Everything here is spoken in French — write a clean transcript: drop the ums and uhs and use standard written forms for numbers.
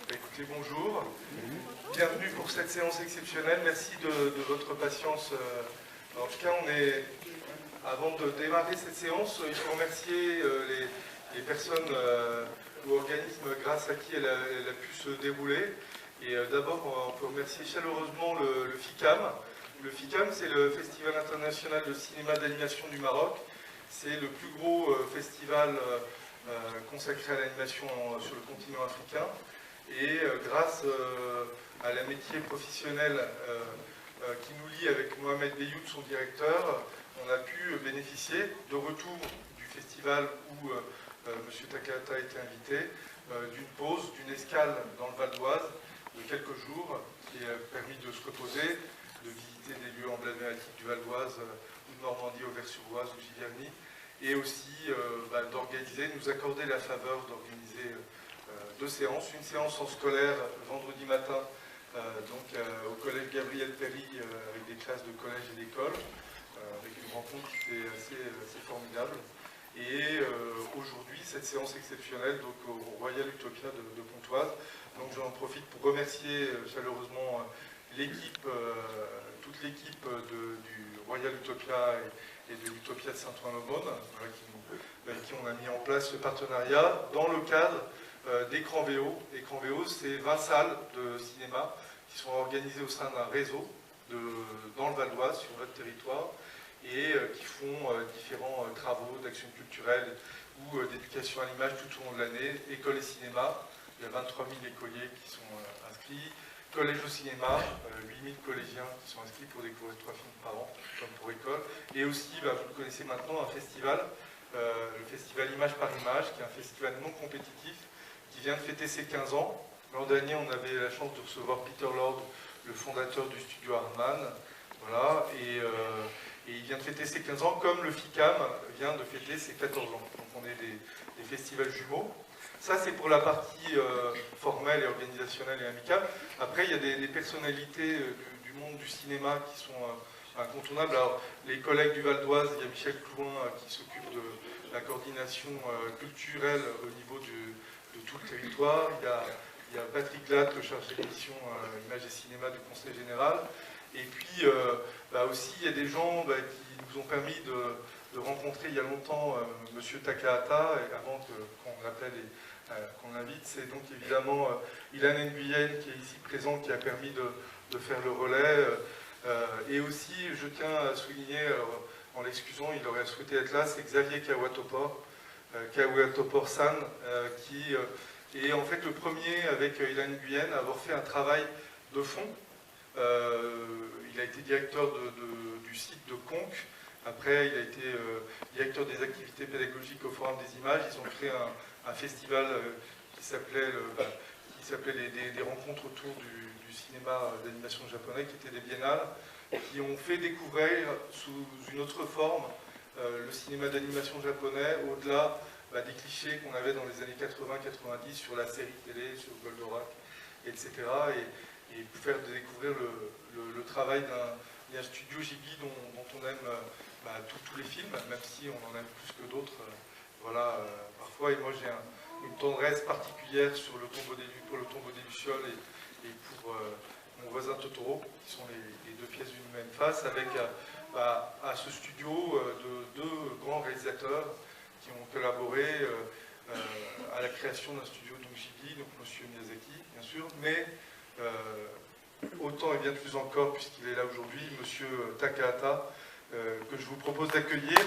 Écoutez, bonjour. Bienvenue pour cette séance exceptionnelle. Merci de votre patience. En tout cas, avant de démarrer cette séance, il faut remercier les personnes ou organismes grâce à qui elle a pu se dérouler. Et d'abord, on peut remercier chaleureusement le FICAM. Le FICAM, c'est le Festival international de cinéma d'animation du Maroc. C'est le plus gros festival consacré à l'animation sur le continent africain. Et grâce à l'amitié professionnelle qui nous lie avec Mohamed Beyoud, son directeur, on a pu bénéficier de retour du festival où M. Takahata a été invité, d'une pause, d'une escale dans le Val d'Oise de quelques jours, qui a permis de se reposer, de visiter des lieux emblématiques du Val d'Oise ou de Normandie, Auvers-sur-Oise ou Giverny, et aussi d'organiser, nous accorder la faveur d'organiser deux séances, une séance en scolaire vendredi matin au collège Gabriel Péry avec des classes de collège et d'école, avec une rencontre qui était assez formidable. Et aujourd'hui, cette séance exceptionnelle donc, au Royal Utopia de Pontoise. Donc j'en profite pour remercier chaleureusement l'équipe, toute l'équipe du Royal Utopia et de l'Utopia de Saint-Ouen-l'Aumône, avec qui on a mis en place ce partenariat dans le cadre d'Écran VO. Écran VO, c'est 20 salles de cinéma qui sont organisées au sein d'un réseau dans le Val d'Oise, sur notre territoire, et qui font différents travaux d'action culturelle ou d'éducation à l'image tout au long de l'année. École et cinéma, il y a 23 000 écoliers qui sont inscrits. Collège au cinéma, 8 000 collégiens qui sont inscrits pour découvrir 3 films par an, comme pour école. Et aussi, vous le connaissez maintenant, un festival, le festival Image par Image, qui est un festival non compétitif, qui vient de fêter ses 15 ans. L'an dernier, on avait la chance de recevoir Peter Lord, le fondateur du studio Harman. Voilà, et il vient de fêter ses 15 ans, comme le FICAM vient de fêter ses 14 ans. Donc on est des festivals jumeaux. Ça, c'est pour la partie formelle et organisationnelle et amicale. Après, il y a des personnalités du monde du cinéma qui sont incontournables. Alors, les collègues du Val d'Oise, il y a Michel Clouin qui s'occupe de la coordination culturelle au niveau de tout le territoire. Il y a Patrick Glatt, le chargé de mission Images et Cinéma du Conseil Général. Et puis aussi, il y a des gens qui nous ont permis de rencontrer il y a longtemps M. Takahata, avant qu'on l'appelle qu'on l'invite. C'est donc évidemment Ilan Nguyen qui est ici présent, qui a permis de faire le relais. Et aussi, je tiens à souligner, en l'excusant, il aurait souhaité être là, c'est Xavier Kawatopor-san, qui est en fait le premier, avec Ilan Nguyen, à avoir fait un travail de fond. Il a été directeur du site de Conques. Après, il a été directeur des activités pédagogiques au Forum des Images. Ils ont créé un festival qui s'appelait des rencontres autour du cinéma d'animation japonais, qui étaient des biennales, qui ont fait découvrir sous une autre forme le cinéma d'animation japonais, au-delà des clichés qu'on avait dans les années 80-90 sur la série télé, sur Goldorak, etc. Et faire découvrir le travail d'un studio Ghibli dont on aime tous les films, même si on en aime plus que d'autres. Voilà, parfois, et moi j'ai une tendresse particulière pour le tombeau des Lucioles et pour mon voisin Totoro, qui sont les deux pièces d'une même face, avec à ce studio de deux grands réalisateurs qui ont collaboré à la création d'un studio Ghibli, donc M. Miyazaki, bien sûr, mais autant et bien plus encore, puisqu'il est là aujourd'hui, M. Takahata, que je vous propose d'accueillir.